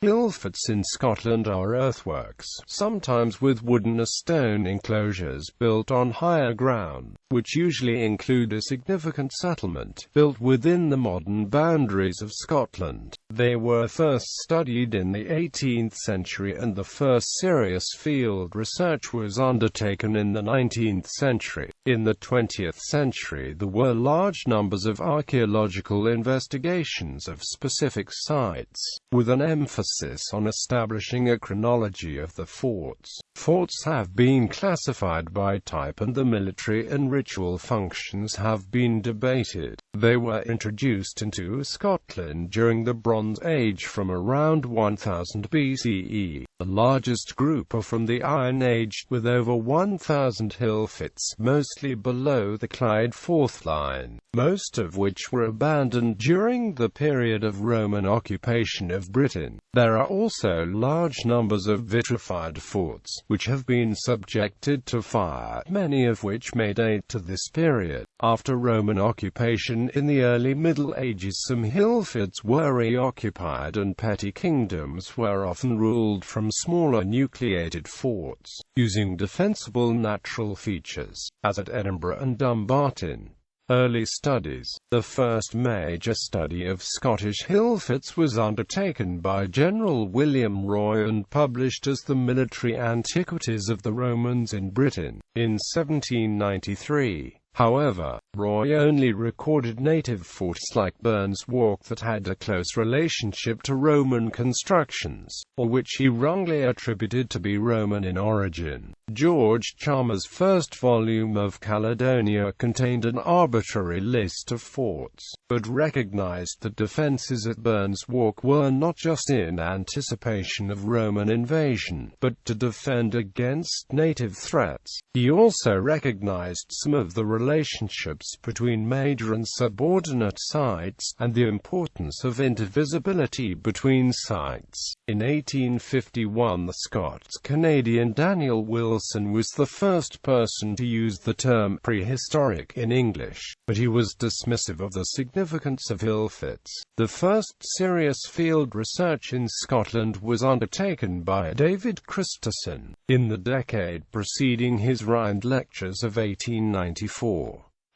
Hillforts in Scotland are earthworks, sometimes with wooden or stone enclosures built on higher ground, which usually include a significant settlement, built within the modern boundaries of Scotland. They were first studied in the 18th century and the first serious field research was undertaken in the 19th century. In the 20th century there were large numbers of archaeological investigations of specific sites, with an emphasis on establishing a chronology of the forts. Forts have been classified by type and the military and ritual functions have been debated. They were introduced into Scotland during the Bronze Age from around 1000 BCE. The largest group are from the Iron Age, with over 1,000 hillforts, mostly below the Clyde Forth line, most of which were abandoned during the period of Roman occupation of Britain. There are also large numbers of vitrified forts, which have been subjected to fire, many of which may date to this period. After Roman occupation in the early Middle Ages, some hillforts were reoccupied and petty kingdoms were often ruled from smaller nucleated forts, using defensible natural features, as at Edinburgh and Dumbarton. Early studies. The first major study of Scottish hillforts was undertaken by General William Roy and published as The Military Antiquities of the Romans in Britain, in 1793. However, Roy only recorded native forts like Burns Walk that had a close relationship to Roman constructions, or which he wrongly attributed to be Roman in origin. George Chalmers' first volume of Caledonia contained an arbitrary list of forts, but recognized that defenses at Burns Walk were not just in anticipation of Roman invasion, but to defend against native threats. He also recognized some of the relationships between major and subordinate sites, and the importance of indivisibility between sites. In 1851 the Scots-Canadian Daniel Wilson was the first person to use the term prehistoric in English, but he was dismissive of the significance of hillforts. The first serious field research in Scotland was undertaken by David Christison, in the decade preceding his Rhind lectures of 1894.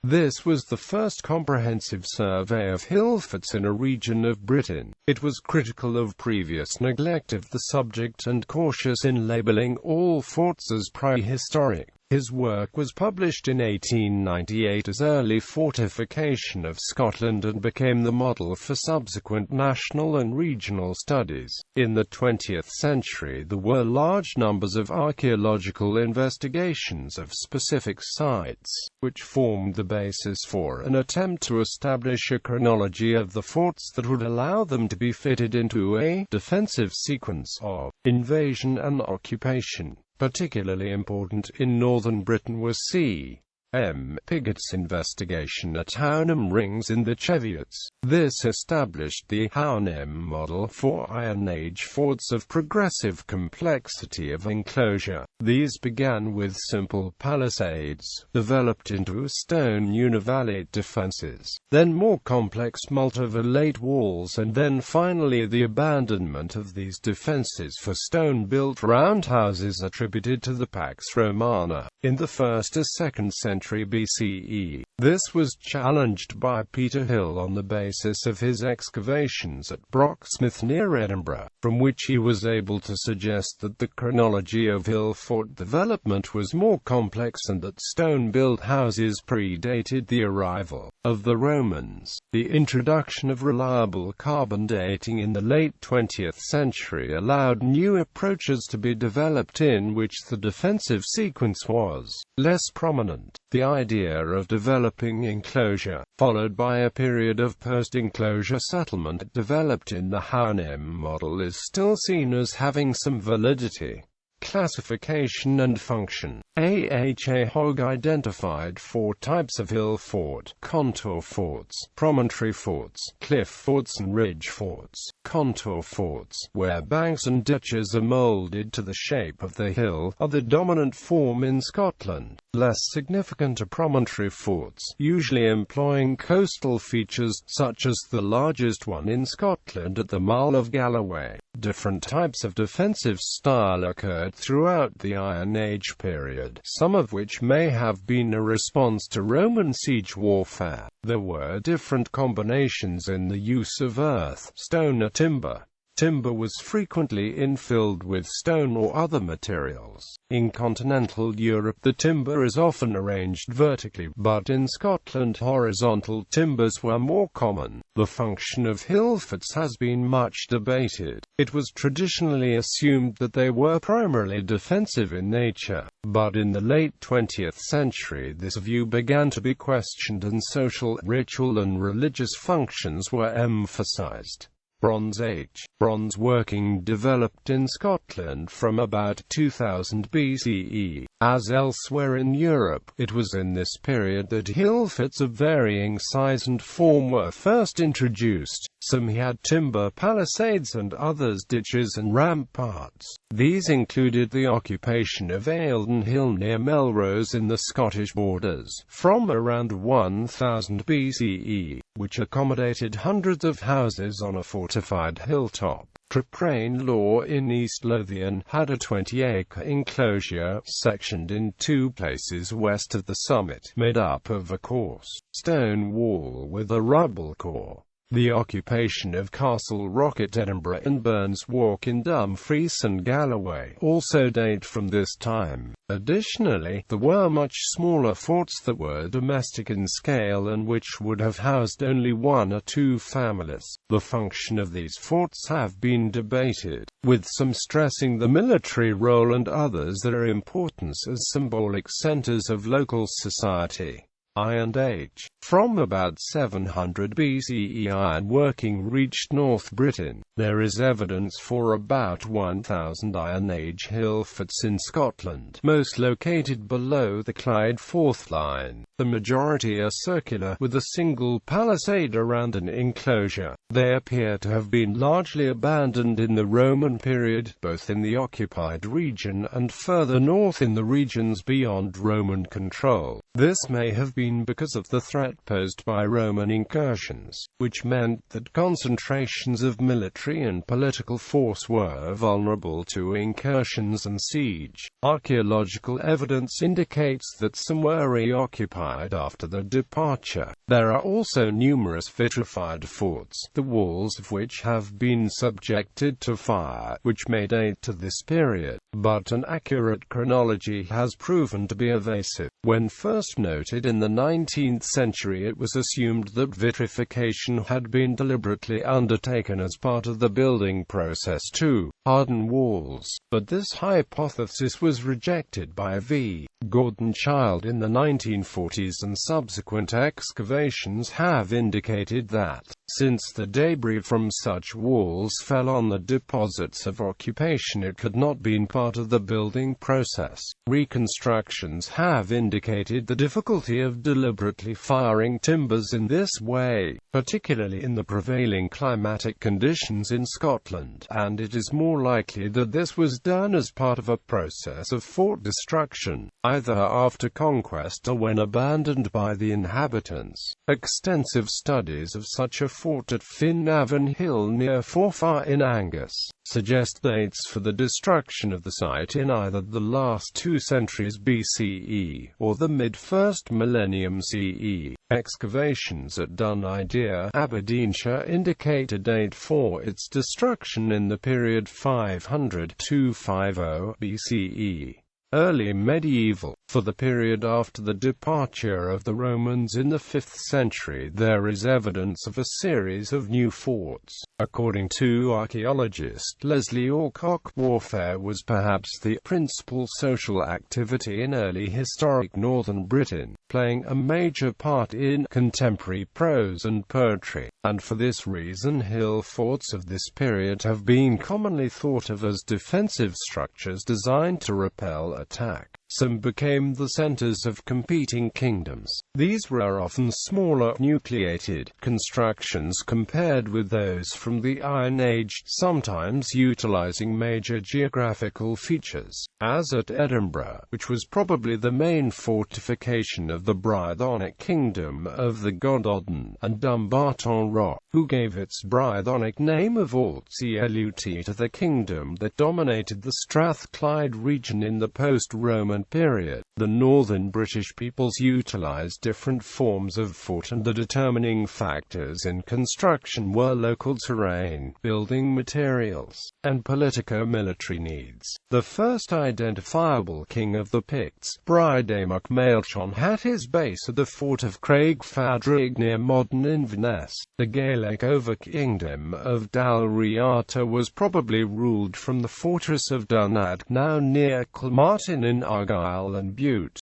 This was the first comprehensive survey of hillforts in a region of Britain. It was critical of previous neglect of the subject and cautious in labelling all forts as prehistoric. His work was published in 1898 as Early Fortification of Scotland and became the model for subsequent national and regional studies. In the 20th century there were large numbers of archaeological investigations of specific sites, which formed the basis for an attempt to establish a chronology of the forts that would allow them to be fitted into a defensive sequence of invasion and occupation. Particularly important in northern Britain was C.M. Pigot's investigation at Hownham Rings in the Cheviots. This established the Hownham model for Iron Age forts of progressive complexity of enclosure. These began with simple palisades, developed into stone univalate defenses, then more complex multivalate walls, and then finally the abandonment of these defenses for stone-built roundhouses attributed to the Pax Romana in the 1st or 2nd century BCE. This was challenged by Peter Hill on the basis of his excavations at Brocksmith near Edinburgh, from which he was able to suggest that the chronology of hill fort development was more complex and that stone-built houses predated the arrival of the Romans. The introduction of reliable carbon dating in the late 20th century allowed new approaches to be developed in which the defensive sequence was less prominent. The idea of developing enclosure, followed by a period of post-enclosure settlement developed in the Hownham model, is still seen as having some validity. Classification and function. A.H.A. Hogg identified 4 types of hill fort: contour forts, promontory forts, cliff forts and ridge forts. Contour forts, where banks and ditches are molded to the shape of the hill, are the dominant form in Scotland. Less significant are promontory forts, usually employing coastal features, such as the largest one in Scotland at the Mull of Galloway. Different types of defensive style occurred throughout the Iron Age period, some of which may have been a response to Roman siege warfare. There were different combinations in the use of earth, stone or timber. Timber was frequently infilled with stone or other materials. In continental Europe the timber is often arranged vertically, but in Scotland horizontal timbers were more common. The function of hillforts has been much debated. It was traditionally assumed that they were primarily defensive in nature, but in the late 20th century this view began to be questioned and social, ritual and religious functions were emphasized. Bronze Age. Bronze working developed in Scotland from about 2000 BCE. As elsewhere in Europe, it was in this period that hillforts of varying size and form were first introduced. Some had timber palisades and others ditches and ramparts. These included the occupation of Eildon Hill near Melrose in the Scottish borders, from around 1000 BCE, which accommodated hundreds of houses on a fortified hilltop. Traprain Law in East Lothian had a 20-acre enclosure, sectioned in two places west of the summit, made up of a coarse stone wall with a rubble core. The occupation of Castle Rock at Edinburgh and Burns Walk in Dumfries and Galloway also date from this time. Additionally, there were much smaller forts that were domestic in scale and which would have housed only one or two families. The function of these forts have been debated, with some stressing the military role and others their importance as symbolic centers of local society. Iron Age. From about 700 BCE iron working reached North Britain. There is evidence for about 1,000 Iron Age hillforts in Scotland, most located below the Clyde Forth line. The majority are circular, with a single palisade around an enclosure. They appear to have been largely abandoned in the Roman period, both in the occupied region and further north in the regions beyond Roman control. This may have been because of the threat posed by Roman incursions, which meant that concentrations of military and political force were vulnerable to incursions and siege. Archaeological evidence indicates that some were reoccupied after their departure. There are also numerous vitrified forts, the walls of which have been subjected to fire, which may date to this period, but an accurate chronology has proven to be evasive. When first noted in the 19th century, it was assumed that vitrification had been deliberately undertaken as part of the building process to harden walls, but this hypothesis was rejected by V. Gordon Child in the 1940s, and subsequent excavations have indicated that, since the debris from such walls fell on the deposits of occupation, it could not been part of the building process. Reconstructions have indicated the difficulty of deliberately firing timbers in this way, particularly in the prevailing climatic conditions in Scotland, and it is more likely that this was done as part of a process of fort destruction, either after conquest or when abandoned by the inhabitants. Extensive studies of such a fort at Finavon Hill near Forfar in Angus suggest dates for the destruction of the site in either the last 2 centuries BCE or the mid-1st millennium CE. Excavations at Dun-Idea, Aberdeenshire indicate a date for its destruction in the period 500–50 BCE. Early medieval. For the period after the departure of the Romans in the 5th century, there is evidence of a series of new forts. According to archaeologist Leslie Alcock, warfare was perhaps the principal social activity in early historic northern Britain, playing a major part in contemporary prose and poetry, and for this reason hill forts of this period have been commonly thought of as defensive structures designed to repel attack. Some became the centers of competing kingdoms. These were often smaller, nucleated constructions compared with those from the Iron Age, sometimes utilizing major geographical features, as at Edinburgh, which was probably the main fortification of the Brythonic kingdom of the god Odin, and Dumbarton Rock, who gave its Brythonic name of Alt-Elut to the kingdom that dominated the Strathclyde region in the post-Roman period. The northern British peoples utilized different forms of fort, and the determining factors in construction were local terrain, building materials, and politico-military needs. The first identifiable king of the Picts, Brydamach Maelchon, had his base at the fort of Craigfadrig near modern Inverness. The Gaelic over-kingdom of Dalriata was probably ruled from the fortress of Dunad, now near Kilmartin in Argyll and Bute.